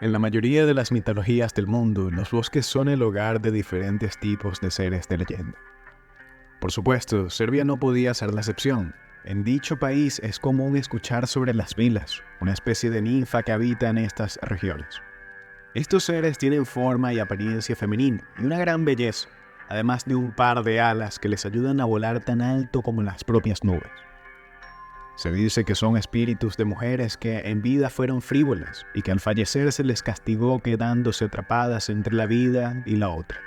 En la mayoría de las mitologías del mundo, los bosques son el hogar de diferentes tipos de seres de leyenda. Por supuesto, Serbia no podía ser la excepción. En dicho país es común escuchar sobre las vilas, una especie de ninfa que habita en estas regiones. Estos seres tienen forma y apariencia femenina y una gran belleza, además de un par de alas que les ayudan a volar tan alto como las propias nubes. Se dice que son espíritus de mujeres que en vida fueron frívolas y que al fallecer se les castigó quedándose atrapadas entre la vida y la otra.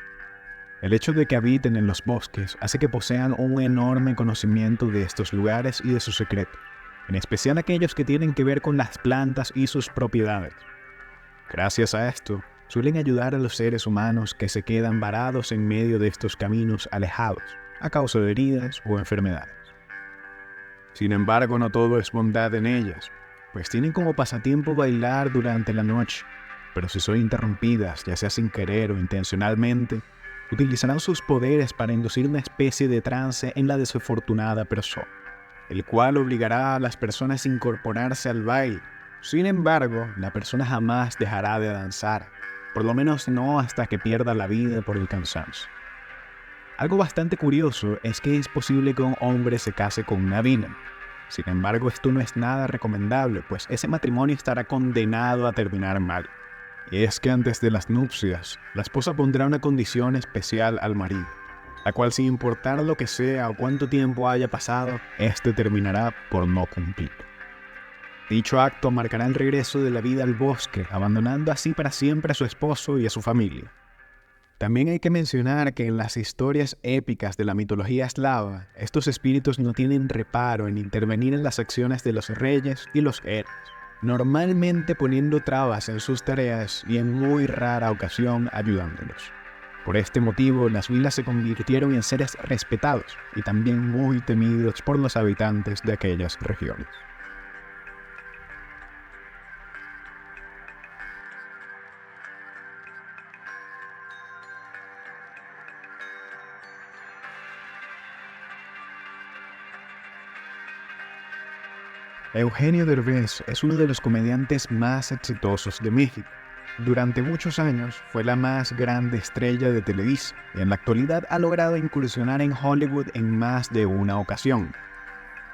El hecho de que habiten en los bosques hace que posean un enorme conocimiento de estos lugares y de sus secretos, en especial aquellos que tienen que ver con las plantas y sus propiedades. Gracias a esto, suelen ayudar a los seres humanos que se quedan varados en medio de estos caminos alejados, a causa de heridas o enfermedades. Sin embargo, no todo es bondad en ellas, pues tienen como pasatiempo bailar durante la noche, pero si son interrumpidas, ya sea sin querer o intencionalmente, utilizarán sus poderes para inducir una especie de trance en la desafortunada persona, el cual obligará a las personas a incorporarse al baile. Sin embargo, la persona jamás dejará de danzar, por lo menos no hasta que pierda la vida por el cansancio. Algo bastante curioso es que es posible que un hombre se case con una vila. Sin embargo, esto no es nada recomendable, pues ese matrimonio estará condenado a terminar mal. Y es que antes de las nupcias, la esposa pondrá una condición especial al marido, la cual sin importar lo que sea o cuánto tiempo haya pasado, este terminará por no cumplir. Dicho acto marcará el regreso de la vida al bosque, abandonando así para siempre a su esposo y a su familia. También hay que mencionar que en las historias épicas de la mitología eslava, estos espíritus no tienen reparo en intervenir en las acciones de los reyes y los héroes, normalmente poniendo trabas en sus tareas y en muy rara ocasión ayudándolos. Por este motivo, las vilas se convirtieron en seres respetados y también muy temidos por los habitantes de aquellas regiones. Eugenio Derbez es uno de los comediantes más exitosos de México. Durante muchos años fue la más grande estrella de Televisa y en la actualidad ha logrado incursionar en Hollywood en más de una ocasión.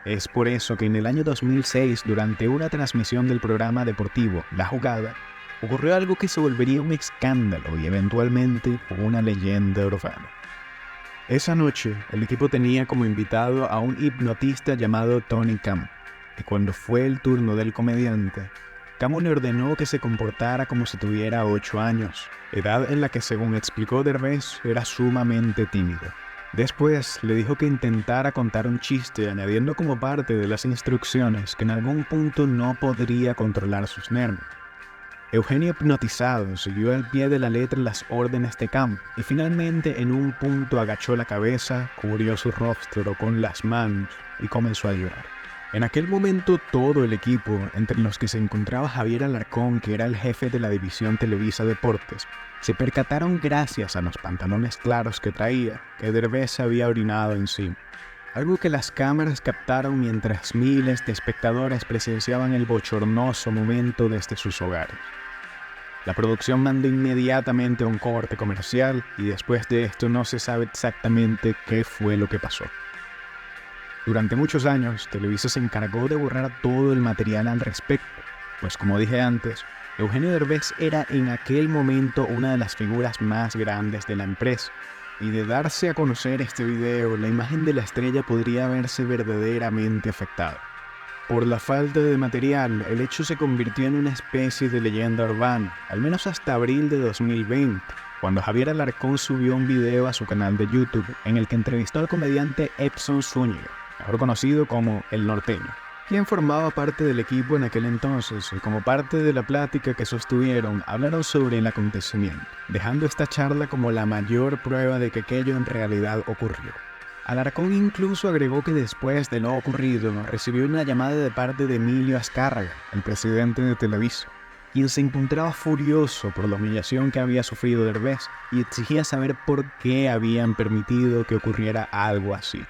Es por eso que en el año 2006, durante una transmisión del programa deportivo La Jugada, ocurrió algo que se volvería un escándalo y eventualmente una leyenda urbana. Esa noche, el equipo tenía como invitado a un hipnotista llamado Tony Khan. Y cuando fue el turno del comediante, Camo le ordenó que se comportara como si tuviera 8 años, edad en la que, según explicó Derbez, era sumamente tímido. Después le dijo que intentara contar un chiste, añadiendo como parte de las instrucciones que en algún punto no podría controlar sus nervios. Eugenio, hipnotizado, siguió al pie de la letra las órdenes de Camo y finalmente en un punto agachó la cabeza, cubrió su rostro con las manos y comenzó a llorar. En aquel momento todo el equipo, entre los que se encontraba Javier Alarcón, que era el jefe de la división Televisa Deportes, se percataron gracias a los pantalones claros que traía, que Derbez había orinado encima. Algo que las cámaras captaron mientras miles de espectadores presenciaban el bochornoso momento desde sus hogares. La producción mandó inmediatamente un corte comercial y después de esto no se sabe exactamente qué fue lo que pasó. Durante muchos años, Televisa se encargó de borrar todo el material al respecto, pues como dije antes, Eugenio Derbez era en aquel momento una de las figuras más grandes de la empresa, y de darse a conocer este video, la imagen de la estrella podría verse verdaderamente afectada. Por la falta de material, el hecho se convirtió en una especie de leyenda urbana, al menos hasta abril de 2020, cuando Javier Alarcón subió un video a su canal de YouTube en el que entrevistó al comediante Edson Zúñiga, mejor conocido como El Norteño, quien formaba parte del equipo en aquel entonces, y como parte de la plática que sostuvieron, hablaron sobre el acontecimiento, dejando esta charla como la mayor prueba de que aquello en realidad ocurrió. Alarcón incluso agregó que después de lo ocurrido, recibió una llamada de parte de Emilio Azcárraga, el presidente de Televisa, quien se encontraba furioso por la humillación que había sufrido Derbez y exigía saber por qué habían permitido que ocurriera algo así.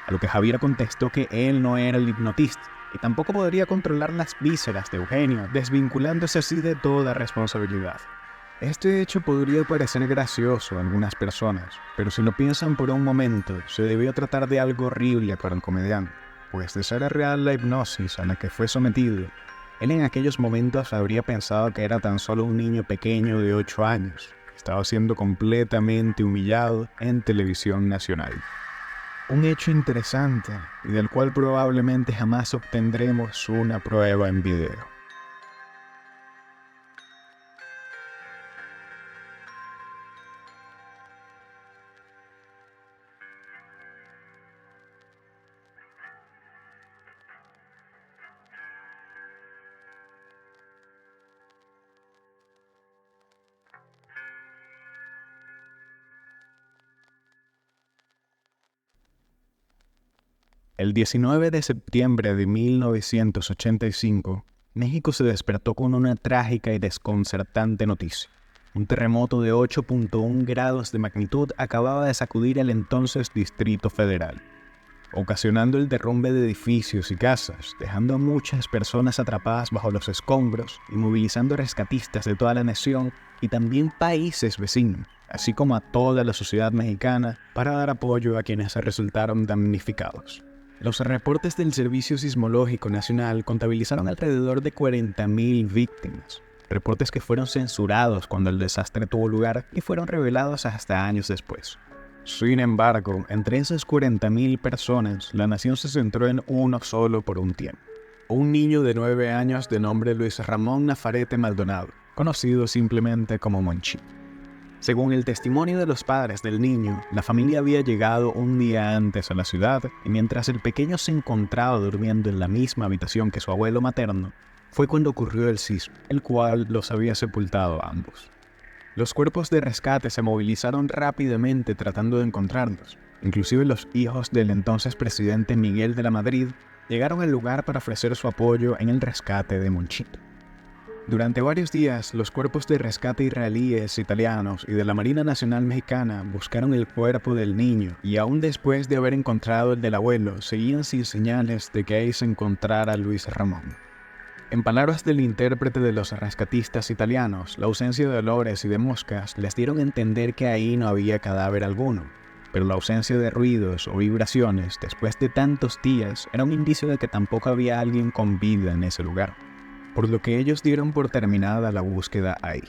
A lo que Javier contestó que él no era el hipnotista y tampoco podría controlar las vísceras de Eugenio, desvinculándose así de toda responsabilidad. Este hecho podría parecer gracioso a algunas personas, pero si lo piensan por un momento, se debió tratar de algo horrible para el comediante, pues de ser real la hipnosis a la que fue sometido, él en aquellos momentos habría pensado que era tan solo un niño pequeño de 8 años, que estaba siendo completamente humillado en televisión nacional. Un hecho interesante y del cual probablemente jamás obtendremos una prueba en video. El 19 de septiembre de 1985, México se despertó con una trágica y desconcertante noticia. Un terremoto de 8.1 grados de magnitud acababa de sacudir el entonces Distrito Federal, ocasionando el derrumbe de edificios y casas, dejando a muchas personas atrapadas bajo los escombros y movilizando rescatistas de toda la nación y también países vecinos, así como a toda la sociedad mexicana, para dar apoyo a quienes resultaron damnificados. Los reportes del Servicio Sismológico Nacional contabilizaron alrededor de 40.000 víctimas, reportes que fueron censurados cuando el desastre tuvo lugar y fueron revelados hasta años después. Sin embargo, entre esas 40.000 personas, la nación se centró en uno solo por un tiempo. Un niño de 9 años de nombre Luis Ramón Nafarrete Maldonado, conocido simplemente como Monchito. Según el testimonio de los padres del niño, la familia había llegado un día antes a la ciudad y mientras el pequeño se encontraba durmiendo en la misma habitación que su abuelo materno, fue cuando ocurrió el sismo, el cual los había sepultado a ambos. Los cuerpos de rescate se movilizaron rápidamente tratando de encontrarlos. Inclusive los hijos del entonces presidente Miguel de la Madrid llegaron al lugar para ofrecer su apoyo en el rescate de Monchito. Durante varios días, los cuerpos de rescate israelíes, italianos y de la Marina Nacional Mexicana buscaron el cuerpo del niño y aún después de haber encontrado el del abuelo, seguían sin señales de que ahí se encontrara Luis Ramón. En palabras del intérprete de los rescatistas italianos, la ausencia de olores y de moscas les dieron a entender que ahí no había cadáver alguno, pero la ausencia de ruidos o vibraciones después de tantos días era un indicio de que tampoco había alguien con vida en ese lugar, por lo que ellos dieron por terminada la búsqueda ahí.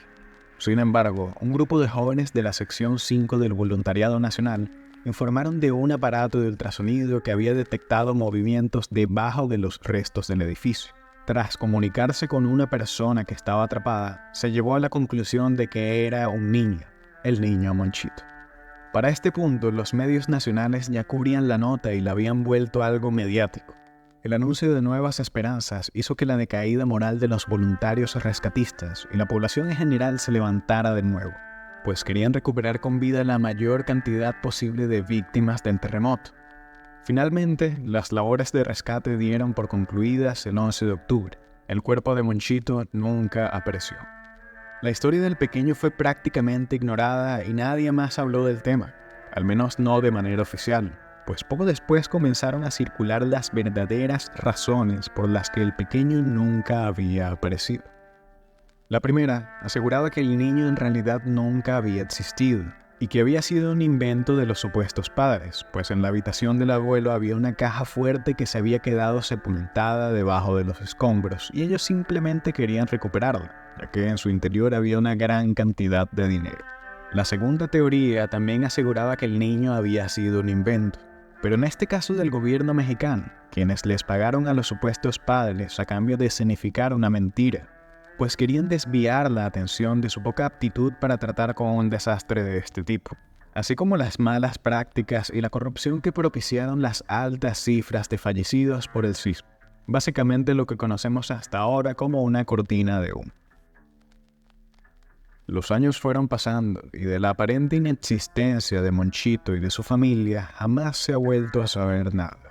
Sin embargo, un grupo de jóvenes de la sección 5 del Voluntariado Nacional informaron de un aparato de ultrasonido que había detectado movimientos debajo de los restos del edificio. Tras comunicarse con una persona que estaba atrapada, se llegó a la conclusión de que era un niño, el niño Monchito. Para este punto, los medios nacionales ya cubrían la nota y la habían vuelto algo mediático. El anuncio de nuevas esperanzas hizo que la decaída moral de los voluntarios rescatistas y la población en general se levantara de nuevo, pues querían recuperar con vida la mayor cantidad posible de víctimas del terremoto. Finalmente, las labores de rescate dieron por concluidas el 11 de octubre. El cuerpo de Monchito nunca apareció. La historia del pequeño fue prácticamente ignorada y nadie más habló del tema, al menos no de manera oficial, pues poco después comenzaron a circular las verdaderas razones por las que el pequeño nunca había aparecido. La primera aseguraba que el niño en realidad nunca había existido y que había sido un invento de los supuestos padres, pues en la habitación del abuelo había una caja fuerte que se había quedado sepultada debajo de los escombros y ellos simplemente querían recuperarla, ya que en su interior había una gran cantidad de dinero. La segunda teoría también aseguraba que el niño había sido un invento, pero en este caso del gobierno mexicano, quienes les pagaron a los supuestos padres a cambio de escenificar una mentira, pues querían desviar la atención de su poca aptitud para tratar con un desastre de este tipo, así como las malas prácticas y la corrupción que propiciaron las altas cifras de fallecidos por el sismo, básicamente lo que conocemos hasta ahora como una cortina de humo. Los años fueron pasando y de la aparente inexistencia de Monchito y de su familia jamás se ha vuelto a saber nada.